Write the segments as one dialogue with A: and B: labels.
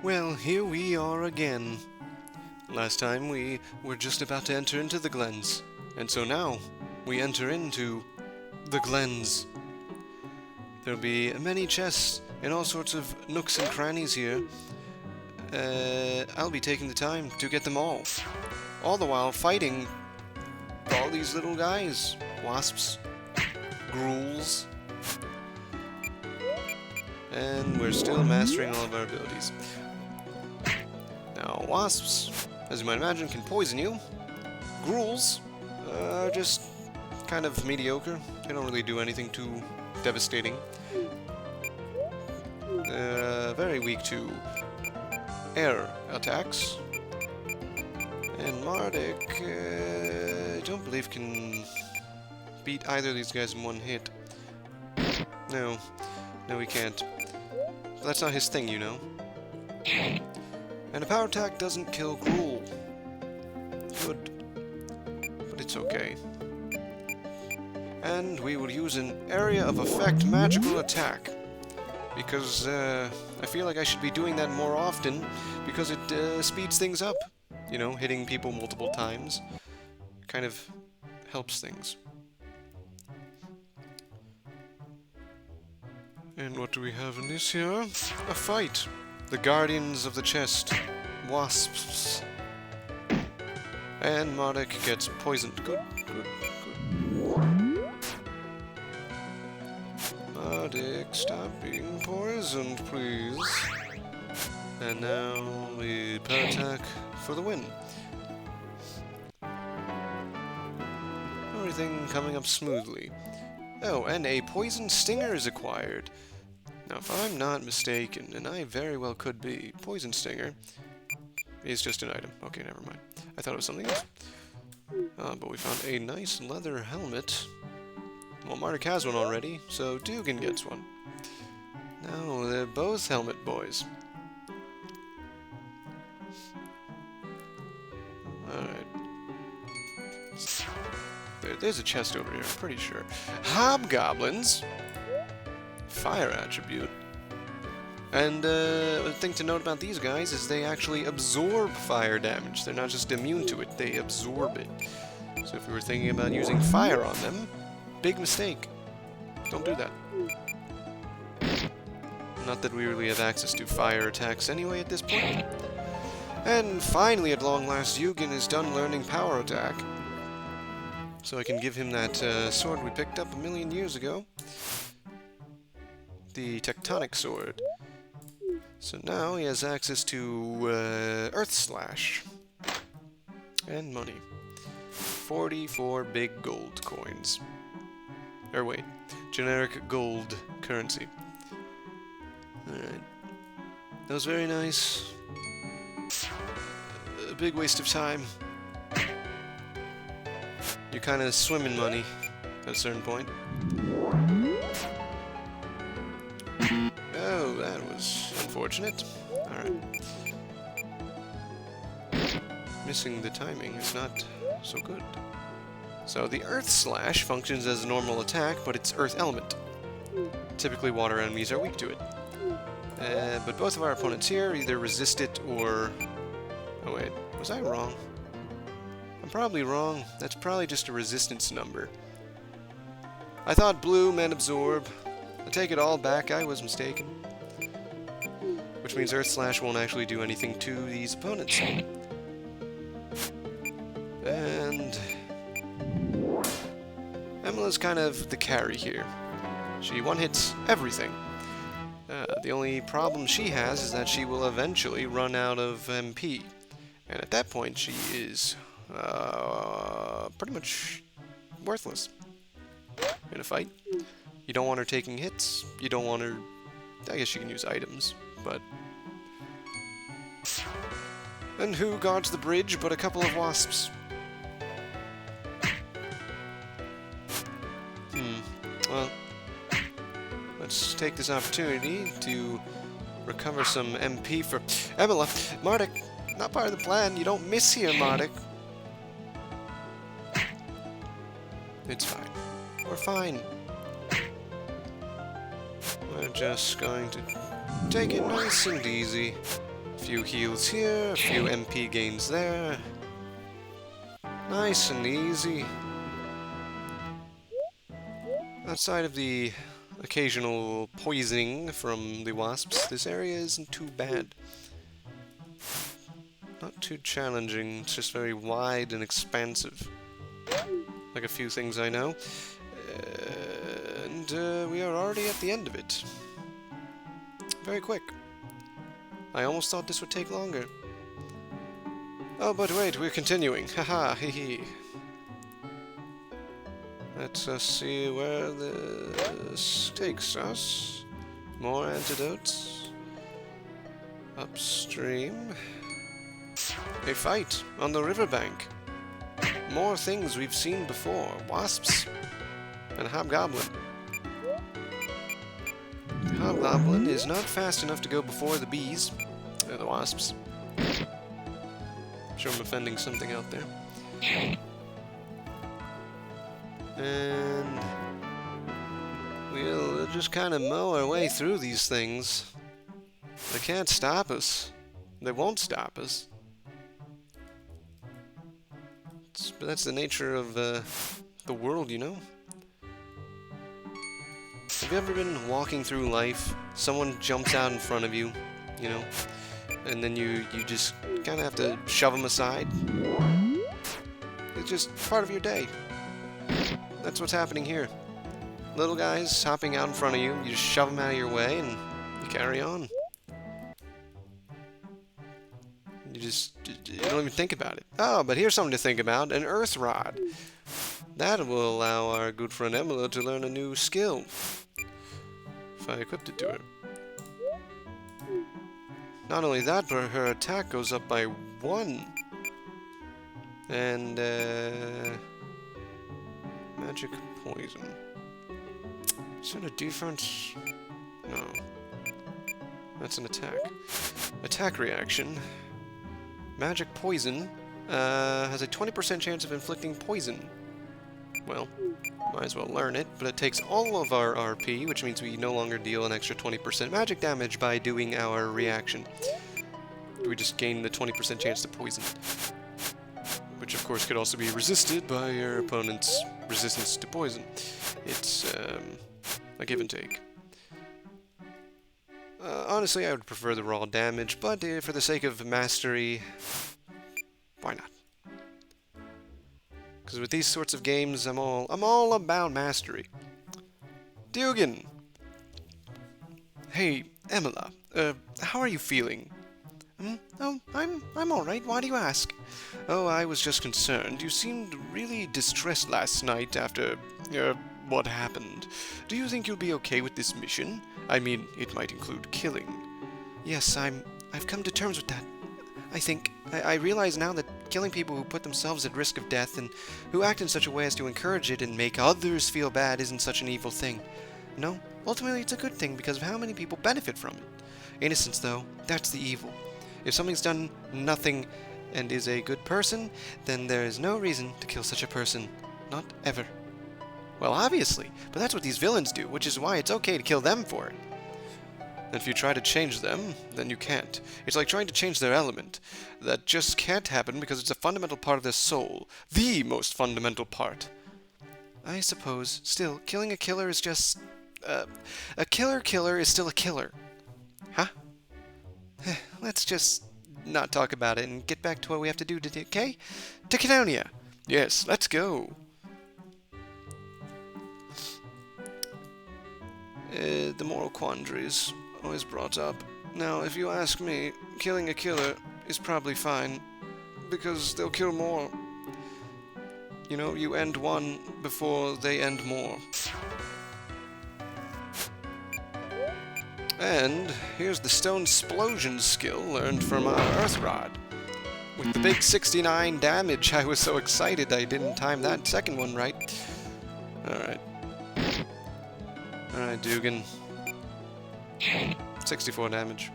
A: Well, here we are again. Last time we were just about to enter into the Glens, and so now we enter into the Glens. There'll be many chests and all sorts of nooks and crannies here. I'll be taking the time to get them all the while fighting all these little guys. Wasps, ghouls, and we're still mastering all of our abilities. Now, wasps, as you might imagine, can poison you. Ghouls are just kind of mediocre. They don't really do anything too devastating. They're very weak to air attacks. And MARDEK, I don't believe can beat either of these guys in one hit. No, he can't. But that's not his thing, you know. And a power attack doesn't kill Gruul. Good. But it's okay. And we will use an area of effect magical attack. Because I feel like I should be doing that more often, because it speeds things up. You know, hitting people multiple times kind of helps things. And what do we have in this here? A fight. The Guardians of the Chest. Wasps. And MARDEK gets poisoned. Good. MARDEK, stop being poisoned, please. And now the power attack for the win. Everything coming up smoothly. Oh, and a poison stinger is acquired. Now, if I'm not mistaken, and I very well could be, poison stinger is just an item. Okay, never mind. I thought it was something else. But we found a nice leather helmet. Well, MARDEK has one already, so Dugan gets one. No, they're both helmet boys. Alright. There's a chest over here, I'm pretty sure. Hobgoblins! Fire attribute. And the thing to note about these guys is they actually absorb fire damage. They're not just immune to it, they absorb it. So if we were thinking about using fire on them, big mistake. Don't do that. Not that we really have access to fire attacks anyway at this point. And finally, at long last, Dugan is done learning power attack. So I can give him that sword we picked up 1,000,000 years ago. The Tectonic Sword. So now he has access to Earth Slash. And money. 44 big gold coins. Or wait, generic gold currency. Alright. That was very nice. A big waste of time. You kind of swim in money at a certain point. Oh, that was unfortunate. Alright. Missing the timing is not so good. So the Earth Slash functions as a normal attack, but it's Earth element. Typically water enemies are weak to it. But both of our opponents here either resist it or... Oh wait, was I wrong? I'm probably wrong. That's probably just a resistance number. I thought blue meant absorb. I take it all back, I was mistaken. Which means Earth Slash won't actually do anything to these opponents. And... Emila's kind of the carry here. She one-hits everything. The only problem she has is that she will eventually run out of MP. And at that point, she is pretty much worthless in a fight. You don't want her taking hits. You don't want her... I guess she can use items, but... And who guards the bridge but a couple of wasps? Well, let's take this opportunity to recover some MP for... Emila! MARDEK! Not part of the plan. You don't miss here, MARDEK. It's fine. We're fine. We're just going to take it nice and easy. few heals here, a few MP gains there. Nice and easy. Outside of the occasional poisoning from the wasps, this area isn't too bad. Not too challenging, it's just very wide and expansive. Like a few things I know. And we are already at the end of it. Very quick. I almost thought this would take longer. Oh, but wait, we're continuing. Haha, hee hee. Let us see where this takes us. More antidotes. Upstream. A fight on the riverbank. More things we've seen before. Wasps and hobgoblin. The hobgoblin is not fast enough to go before the bees. The wasps. I'm sure I'm offending something out there. And we'll just kind of mow our way through these things. They can't stop us. They won't stop us. But that's the nature of the world, you know? Have you ever been walking through life, someone jumps out in front of you, you know, and then you just kind of have to shove them aside? It's just part of your day. That's what's happening here. Little guys hopping out in front of you, you just shove them out of your way and you carry on. You don't even think about it. Oh, but here's something to think about. An earth rod. That will allow our good friend Emila to learn a new skill. If I equipped it to her. Not only that, but her attack goes up by 1. And, magic poison. Is that a defense? No. That's an attack. Attack reaction. Magic poison has a 20% chance of inflicting poison. Well, might as well learn it, but it takes all of our RP, which means we no longer deal an extra 20% magic damage by doing our reaction. We just gain the 20% chance to poison. Which of course could also be resisted by your opponent's resistance to poison. It's a give and take. Honestly, I would prefer the raw damage, but for the sake of mastery, why not? Because with these sorts of games, I'm all about mastery. Dugan! Hey, Emila, how are you feeling? Oh, I'm alright, why do you ask? Oh, I was just concerned. You seemed really distressed last night after, what happened. Do you think you'll be okay with this mission? I mean, it might include killing. Yes, I've come to terms with that. I think. I realize now that killing people who put themselves at risk of death and who act in such a way as to encourage it and make others feel bad isn't such an evil thing. No, ultimately it's a good thing because of how many people benefit from it. Innocence, though, that's the evil. If something's done nothing and is a good person, then there is no reason to kill such a person. Not ever. Well, obviously, but that's what these villains do, which is why it's okay to kill them for it. And if you try to change them, then you can't. It's like trying to change their element. That just can't happen because it's a fundamental part of their soul. The most fundamental part. I suppose. Still, killing a killer is just... a killer is still a killer. Huh? Let's just not talk about it and get back to what we have to do today, okay? To Cadonia! Yes, let's go! The moral quandaries always brought up. Now, if you ask me, killing a killer is probably fine, because they'll kill more. You know, you end one before they end more. And here's the stone explosion skill learned from our earth rod. With the big 69 damage, I was so excited I didn't time that second one right. Alright. Alright, Dugan. 64 damage.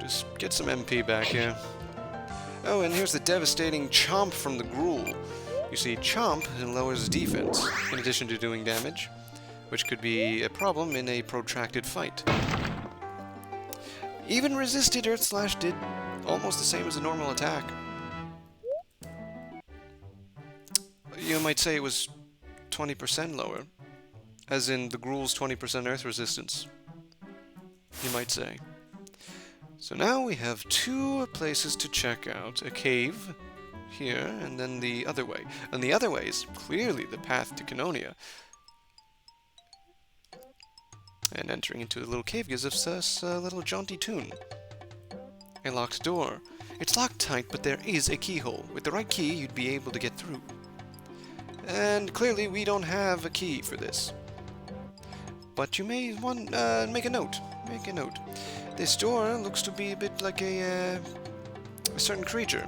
A: Just get some MP back here. Oh, and here's the devastating Chomp from the Gruul. You see, Chomp lowers defense, in addition to doing damage. which could be a problem in a protracted fight. Even resisted Earth Slash did almost the same as a normal attack. You might say it was 20% lower, as in the Gruul's 20% Earth resistance. You might say. So now we have two places to check out. A cave here, and then the other way. And the other way is clearly the path to Canonia. And entering into the little cave gives us a little jaunty tune. A locked door. It's locked tight, but there is a keyhole. With the right key, you'd be able to get through. And clearly, we don't have a key for this. But you may want make a note. Make a note. This door looks to be a bit like a certain creature.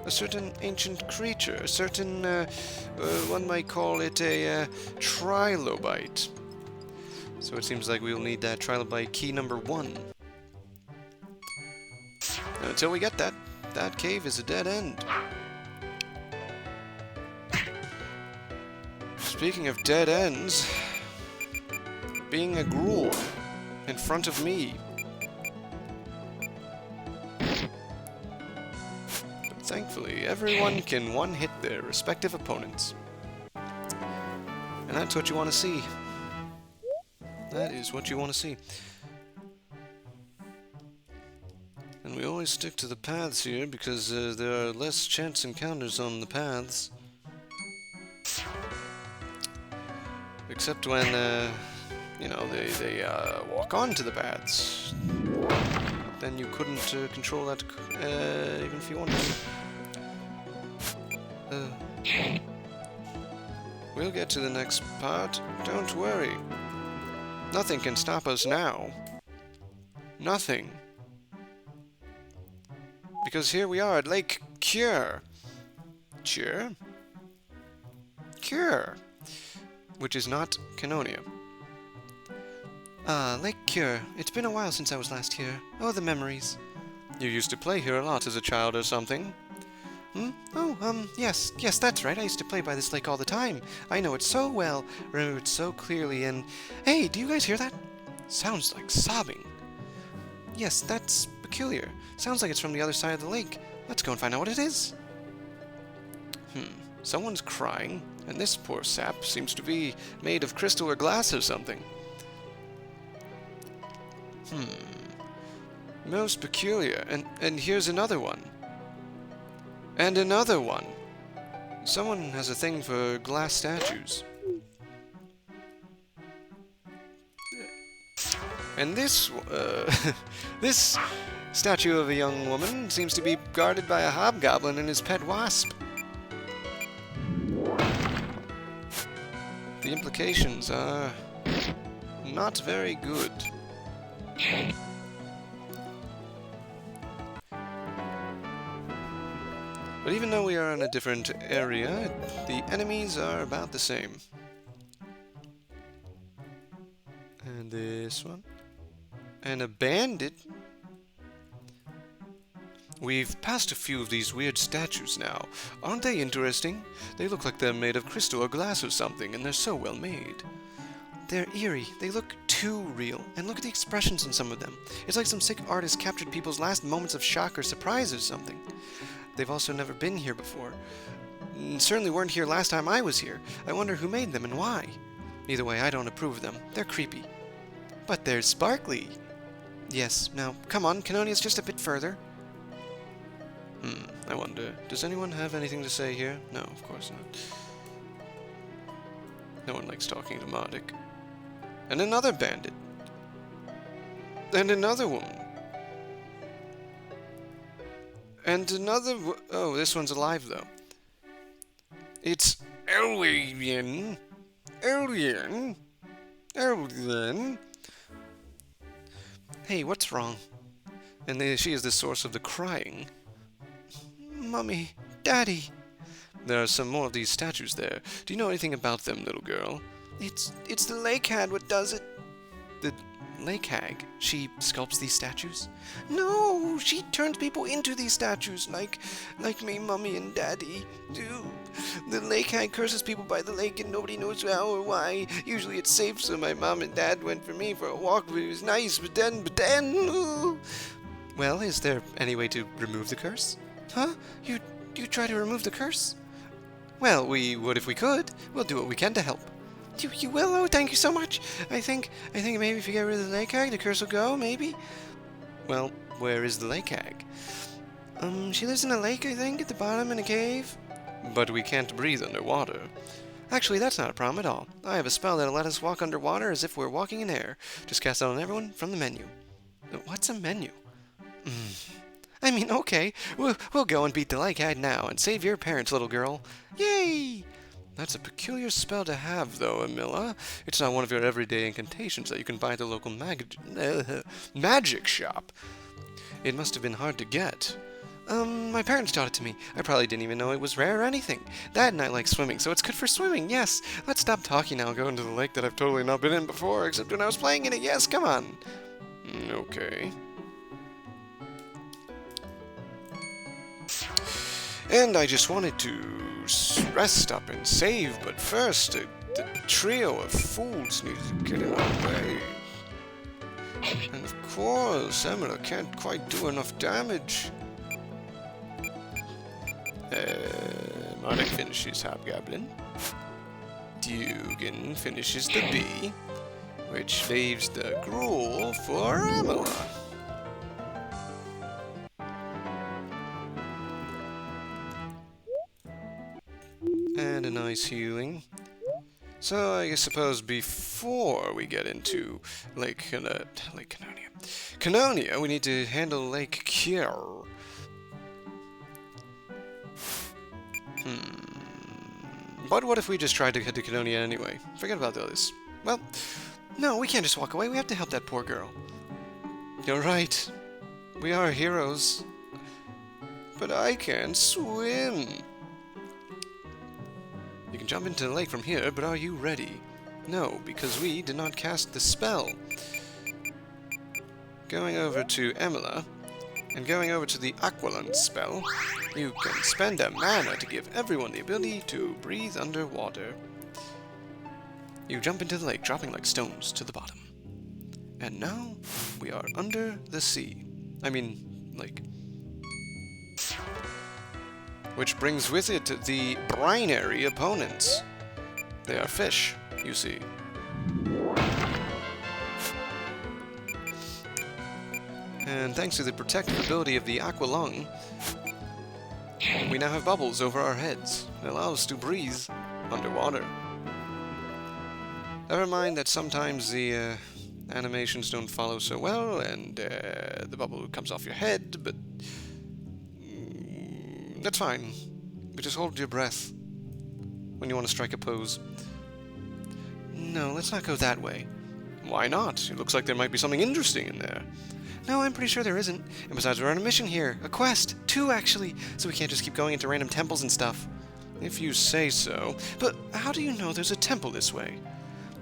A: A certain ancient creature. A certain, one might call it a trilobite. So it seems like we'll need that trilobite key number 1. And until we get that, that cave is a dead end. Speaking of dead ends, being a Gruul in front of me. But thankfully, everyone can one-hit their respective opponents. And that's what you want to see. That is what you want to see. And we always stick to the paths here because there are less chance encounters on the paths. Except when, you know, they walk onto the paths. Then you couldn't control that even if you wanted to. We'll get to the next part. Don't worry. Nothing can stop us now. Nothing. Because here we are at Lake Hag. Hag. Which is not Canonia. Lake Hag. It's been a while since I was last here. Oh, the memories. You used to play here a lot as a child or something. Oh, yes, that's right. I used to play by this lake all the time. I know it so well, remember it so clearly, and... Hey, do you guys hear that? Sounds like sobbing. Yes, that's peculiar. Sounds like it's from the other side of the lake. Let's go and find out what it is. Someone's crying, and this poor sap seems to be made of crystal or glass or something. Most peculiar, and here's another one. And another one. Someone has a thing for glass statues. And this, this statue of a young woman seems to be guarded by a hobgoblin and his pet wasp. The implications are not very good. But even though we are in a different area, the enemies are about the same. And this one. And a bandit. We've passed a few of these weird statues now. Aren't they interesting? They look like they're made of crystal or glass or something, and they're so well made. They're eerie. They look too real. And look at the expressions on some of them. It's like some sick artist captured people's last moments of shock or surprise or something. They've also never been here before. Certainly weren't here last time I was here. I wonder who made them and why. Either way, I don't approve of them. They're creepy. But they're sparkly. Yes, now, come on, Canonia's just a bit further. I wonder, does anyone have anything to say here? No, of course not. No one likes talking to MARDEK. And another bandit. And another woman. And another... Oh, this one's alive, though. It's Alien. Alien. Alien. Hey, what's wrong? And she is the source of the crying. Mummy, Daddy. There are some more of these statues there. Do you know anything about them, little girl? It's the Lakehead what does it. the Lake Hag. She sculpts these statues? No, she turns people into these statues, like me, Mummy, and Daddy do. The Lake Hag curses people by the lake, and nobody knows how or why. Usually it's safe, so my mom and dad went for me for a walk, but it was nice, but then, ooh. Well, is there any way to remove the curse? Huh? You try to remove the curse? Well, we would if we could. We'll do what we can to help. You will? Oh, thank you so much. I think maybe if you get rid of the Lake Hag, the curse will go, maybe? Well, where is the Lake Hag? She lives in a lake, I think, at the bottom in a cave. But we can't breathe underwater. Actually, that's not a problem at all. I have a spell that'll let us walk underwater as if we're walking in air. Just cast it on everyone from the menu. What's a menu? I mean, okay, we'll go and beat the Lake Hag now and save your parents, little girl. Yay! That's a peculiar spell to have, though, Amilla. It's not one of your everyday incantations that you can buy at the local magic shop. It must have been hard to get. My parents taught it to me. I probably didn't even know it was rare or anything. Dad and I like swimming, so it's good for swimming, yes. Let's stop talking now and go into the lake that I've totally not been in before, except when I was playing in it. Yes, come on. Okay. And I just wanted to rest up and save, but first, the trio of fools needs to get in our way. And of course, Emma can't quite do enough damage. MARDEK finishes Hobgoblin. Dugan finishes the bee, which leaves the gruel for Emma. And a nice healing. So I suppose before we get into Lake Canonia, we need to handle Lake Hag. But what if we just tried to head to Canonia anyway? Forget about the others. Well, no, we can't just walk away. We have to help that poor girl. You're right. We are heroes. But I can't swim. You can jump into the lake from here, but are you ready? No, because we did not cast the spell. Going over to Emila, and going over to the Aqualand spell, you can spend a mana to give everyone the ability to breathe underwater. You jump into the lake, dropping like stones to the bottom. And now, we are under the sea. I mean, lake. Which brings with it the binary opponents. They are fish, you see. And thanks to the protective ability of the Aqua Lung, we now have bubbles over our heads. It allows us to breathe underwater. Never mind that sometimes the animations don't follow so well, and the bubble comes off your head, but that's fine. But just hold your breath when you want to strike a pose. No, let's not go that way. Why not? It looks like there might be something interesting in there. No, I'm pretty sure there isn't. And besides, we're on a mission here. A quest. 2, actually. So we can't just keep going into random temples and stuff. If you say so. But how do you know there's a temple this way?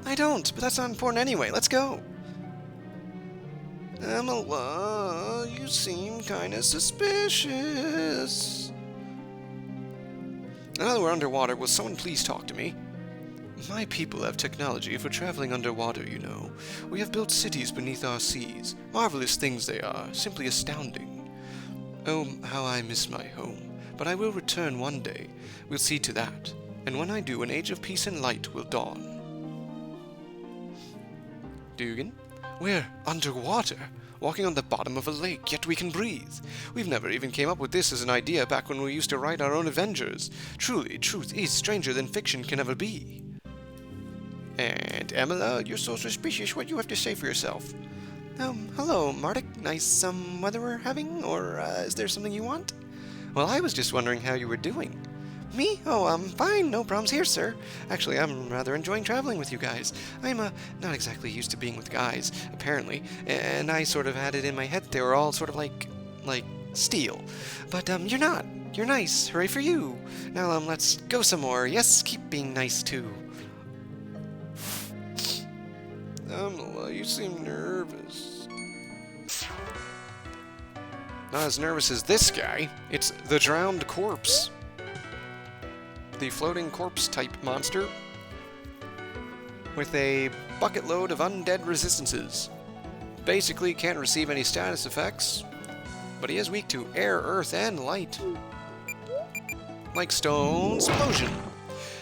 A: I don't, but that's not important anyway. Let's go. Emma, you seem kinda suspicious. Now that we're underwater, will someone please talk to me? My people have technology for traveling underwater, you know. We have built cities beneath our seas. Marvelous things they are, simply astounding. Oh, how I miss my home. But I will return one day. We'll see to that. And when I do, an age of peace and light will dawn. Dugan? We're underwater, walking on the bottom of a lake, yet we can breathe. We've never even came up with this as an idea back when we used to write our own Avengers. Truly, truth is stranger than fiction can ever be. And Emila, you're so suspicious. What do you have to say for yourself? Hello, MARDEK. Nice, weather we're having? Or, is there something you want? Well, I was just wondering how you were doing. Me? Oh, fine. No problems here, sir. Actually, I'm rather enjoying traveling with you guys. I'm, not exactly used to being with guys, apparently. And I sort of had it in my head that they were all sort of like steel. But, you're not. You're nice. Hooray for you. Now, let's go some more. Yes, keep being nice, too. You seem nervous. Not as nervous as this guy. It's the drowned corpse. The floating corpse type monster with a bucket load of undead resistances. Basically can't receive any status effects, but he is weak to air, earth, and light. Like Stone Explosion,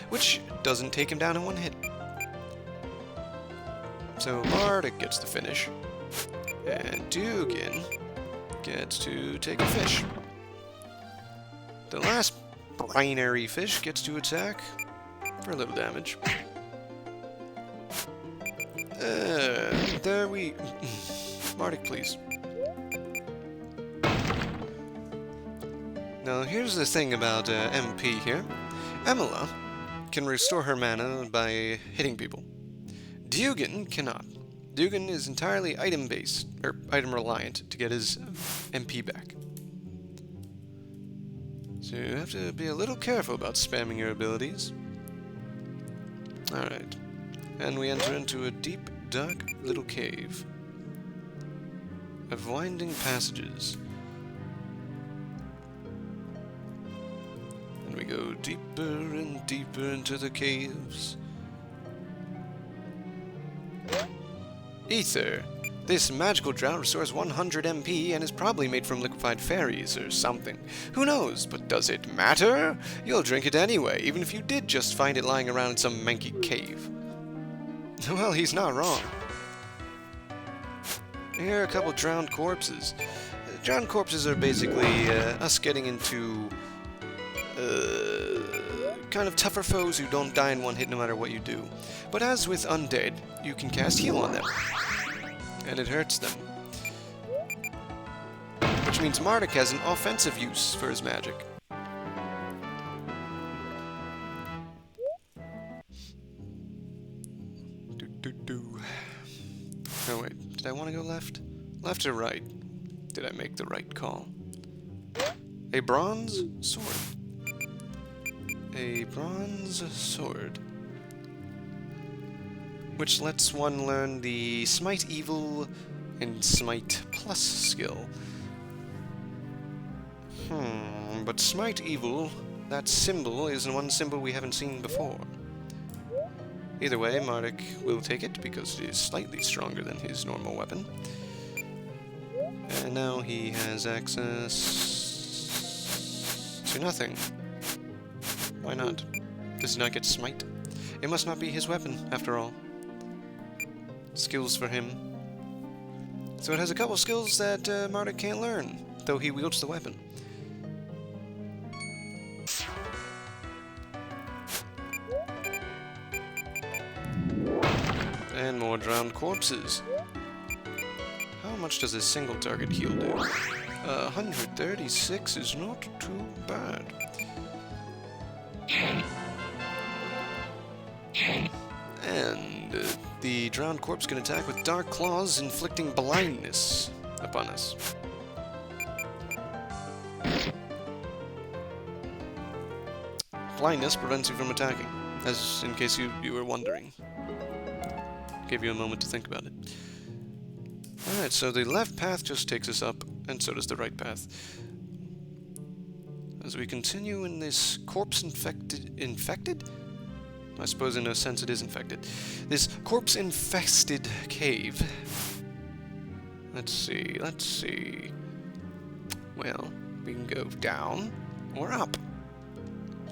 A: which doesn't take him down in one hit. So MARDEK gets the finish, and Dugan gets to take a fish. The last binary fish gets to attack for a little damage. There we... MARDEK, please. Now, here's the thing about MP here. Emila can restore her mana by hitting people. Dugan cannot. Dugan is entirely item-based, or item-reliant, to get his MP back. So you have to be a little careful about spamming your abilities. Alright. And we enter into a deep, dark little cave of winding passages. And we go deeper and deeper into the caves. Ether. This magical drought restores 100 MP and is probably made from liquefied fairies or something. Who knows, but does it matter? You'll drink it anyway, even if you did just find it lying around in some manky cave. Well, he's not wrong. Here are a couple drowned corpses. Drowned corpses are basically us getting into kind of tougher foes who don't die in one hit no matter what you do. But as with undead, you can cast heal on them, and it hurts them. Which means MARDEK has an offensive use for his magic. Oh wait, did I want to go left? Left or right? Did I make the right call? A bronze sword. A bronze sword. Which lets one learn the Smite Evil and Smite Plus skill. But Smite Evil, that symbol, is one symbol we haven't seen before. Either way, MARDEK will take it because it is slightly stronger than his normal weapon. And now he has access to nothing. Why not? Does he not get Smite? It must not be his weapon, after all. Skills for him. So it has a couple skills that MARDEK can't learn, though he wields the weapon. And more drowned corpses. How much does a single target heal do? 136 is not too bad. And the drowned corpse can attack with dark claws, inflicting blindness upon us. Blindness prevents you from attacking, as in case you were wondering. Give you a moment to think about it. Alright, so the left path just takes us up, and so does the right path. As we continue in this corpse-infected? I suppose in a sense it is infected. This corpse-infested cave. Let's see. Well, we can go down or up.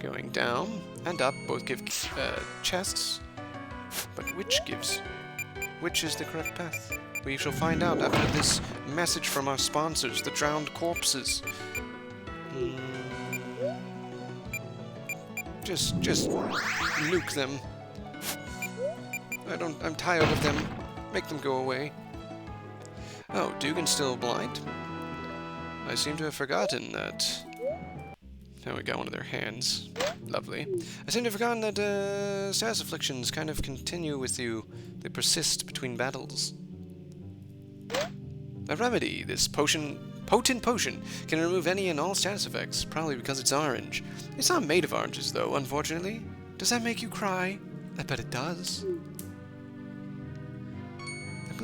A: Going down and up both give chests, but which is the correct path? We shall find out after this message from our sponsors, the drowned corpses. Just nuke them. I'm tired of them. Make them go away. Oh, Dugan's still blind? I seem to have forgotten that. Now we got one of their hands. Lovely. I seem to have forgotten that status afflictions kind of continue with you. They persist between battles. A remedy. This potent potion can remove any and all status effects, probably because it's orange. It's not made of oranges, though, unfortunately. Does that make you cry? I bet it does.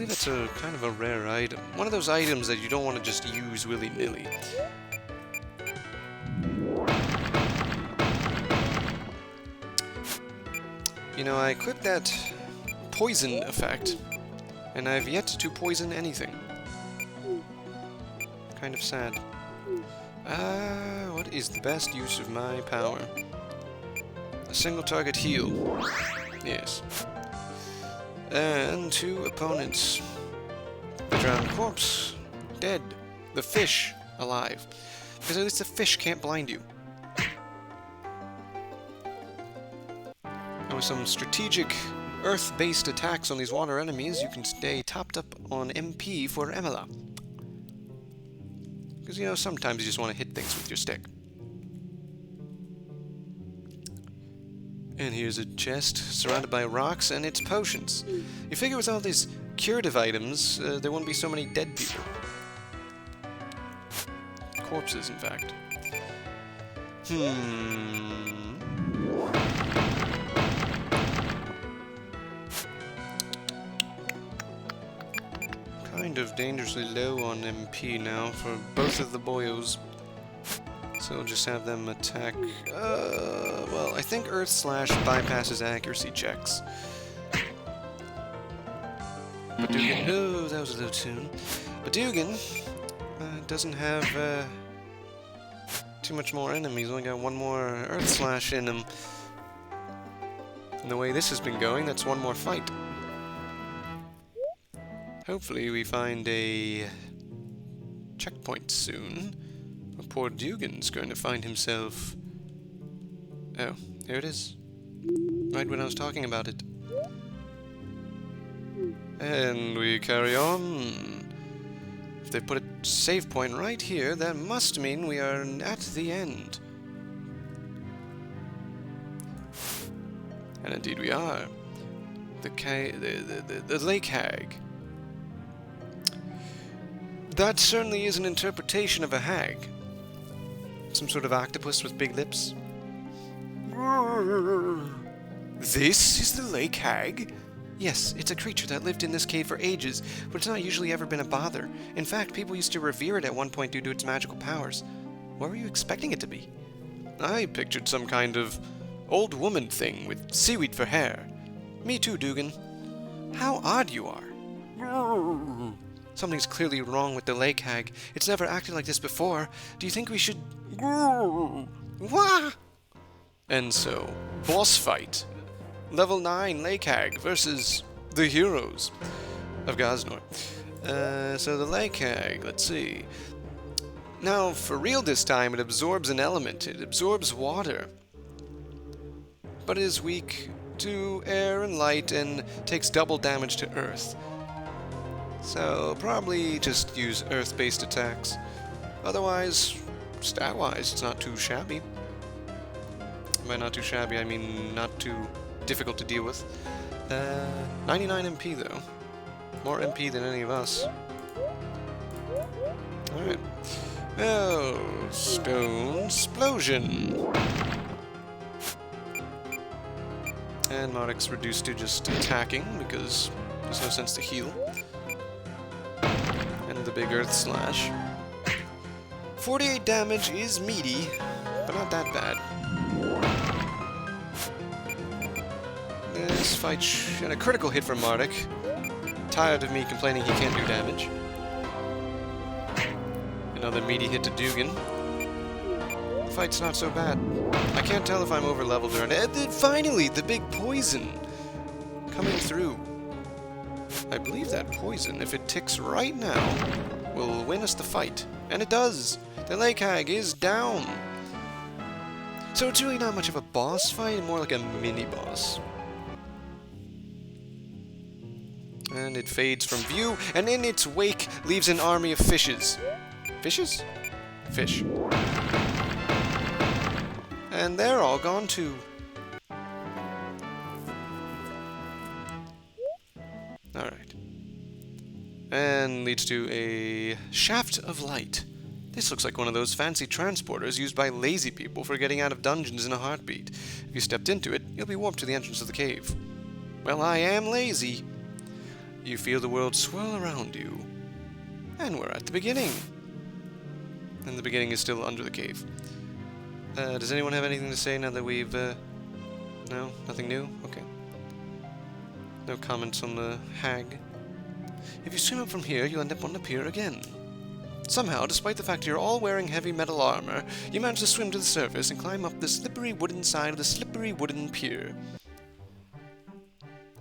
A: believe that's a kind of a rare item. One of those items that you don't want to just use willy-nilly. You know, I equipped that poison effect, and I've yet to poison anything. Kind of sad. What is the best use of my power? A single target heal. Yes. And 2 opponents. The drowned corpse, dead. The fish, alive. Because at least the fish can't blind you. And with some strategic earth-based attacks on these water enemies, you can stay topped up on MP for Emila. Because, you know, sometimes you just want to hit things with your stick. And here's a chest surrounded by rocks, and it's potions. You figure with all these curative items, there wouldn't be so many dead people. Corpses, in fact. Kind of dangerously low on MP now for both of the boyos. So we'll just have them attack. Well, I think Earth Slash bypasses accuracy checks. But Dugan, oh, that was a low tune. But Dugan doesn't have too much more enemies. Only got 1 more Earth Slash in him. And the way this has been going, that's 1 more fight. Hopefully we find a checkpoint soon. Poor Dugan's going to find himself... Oh, here it is. Right when I was talking about it. And we carry on. If they put a save point right here, that must mean we are at the end. And indeed we are. The Lake Hag. That certainly is an interpretation of a hag. Some sort of octopus with big lips. This is the Lake Hag? Yes, it's a creature that lived in this cave for ages, but it's not usually ever been a bother. In fact, people used to revere it at one point due to its magical powers. What were you expecting it to be? I pictured some kind of old woman thing with seaweed for hair. Me too, Dugan. How odd you are. Something's clearly wrong with the Lake Hag. It's never acted like this before. Do you think we should... Wah! And so, boss fight. Level 9 Lake Hag versus the heroes of Gosnor. So the Lake Hag, let's see. Now, for real this time, it absorbs an element. It absorbs water. But it is weak to air and light and takes double damage to earth. So, probably just use earth-based attacks. Otherwise, stat-wise, it's not too shabby. By not too shabby, I mean not too difficult to deal with. 99 MP, though. More MP than any of us. Alright. Oh, Stone Explosion! And MARDEK's reduced to just attacking, because there's no sense to heal. And the big Earth Slash. 48 damage is meaty, but not that bad. This fight and a critical hit from MARDEK. Tired of me complaining he can't do damage. Another meaty hit to Dugan. The fight's not so bad. I can't tell if I'm over-leveled or not. And then finally, the big poison coming through. I believe that poison, if it ticks right now, will win us the fight. And it does! The Lake Hag is down! So it's really not much of a boss fight, more like a mini-boss. And it fades from view, and in its wake leaves an army of fishes. Fishes? Fish. And they're all gone too. Alright. And leads to a shaft of light. This looks like one of those fancy transporters used by lazy people for getting out of dungeons in a heartbeat. If you stepped into it, you'll be warped to the entrance of the cave. Well, I am lazy. You feel the world swirl around you. And we're at the beginning. And the beginning is still under the cave. Does anyone have anything to say now that we've, No? Nothing new? Okay. No comments on the hag. If you swim up from here, you'll end up on the pier again. Somehow, despite the fact you're all wearing heavy metal armor, you manage to swim to the surface and climb up the slippery wooden side of the slippery wooden pier.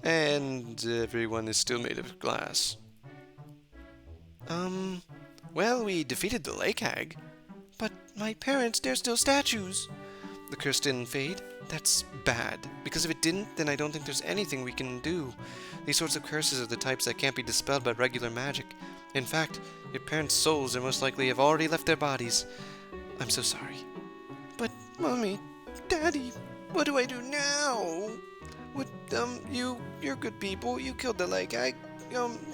A: And everyone is still made of glass. Well, we defeated the Lake Hag, but my parents, they're still statues. The curse didn't fade. That's bad, because if it didn't, then I don't think there's anything we can do. These sorts of curses are the types that can't be dispelled by regular magic. In fact, your parents' souls are most likely have already left their bodies. I'm so sorry. But, Mommy, Daddy, what do I do now? What, you're good people. You killed the Lake Hag.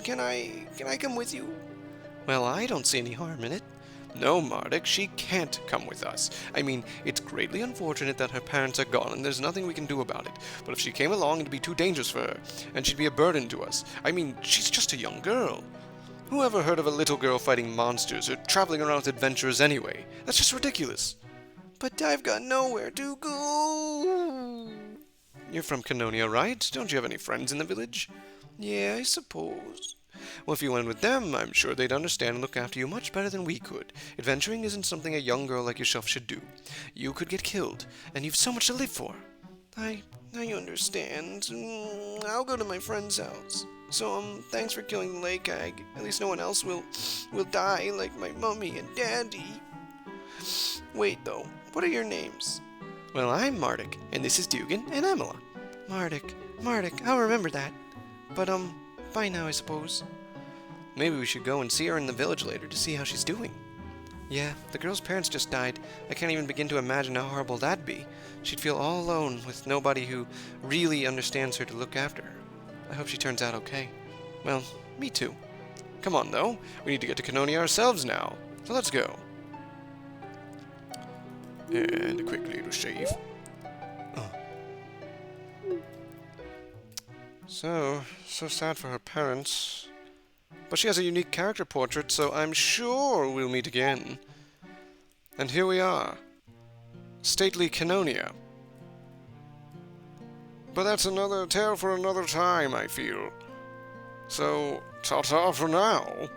A: Can I come with you? Well, I don't see any harm in it. No, MARDEK, she can't come with us. I mean, it's greatly unfortunate that her parents are gone, and there's nothing we can do about it. But if she came along, it'd be too dangerous for her, and she'd be a burden to us. I mean, she's just a young girl. Who ever heard of a little girl fighting monsters, or traveling around with adventurers anyway? That's just ridiculous. But I've got nowhere to go. You're from Canonia, right? Don't you have any friends in the village? Yeah, I suppose. Well, if you went with them, I'm sure they'd understand and look after you much better than we could. Adventuring isn't something a young girl like yourself should do. You could get killed, and you've so much to live for. I understand. I'll go to my friend's house. So, thanks for killing the Lake Hag. At least no one else will die like my mummy and daddy. Wait, though, what are your names? Well, I'm MARDEK, and this is Dugan and Emila. MARDEK, I'll remember that. But, bye now, I suppose. Maybe we should go and see her in the village later to see how she's doing. Yeah, the girl's parents just died. I can't even begin to imagine how horrible that'd be. She'd feel all alone with nobody who really understands her to look after her. I hope she turns out okay. Well, me too. Come on, though. We need to get to Canonia ourselves now. So let's go. And a quick little shave. So sad for her parents. But she has a unique character portrait, so I'm sure we'll meet again. And here we are. Stately Canonia. But that's another tale for another time, I feel. So, ta-ta for now.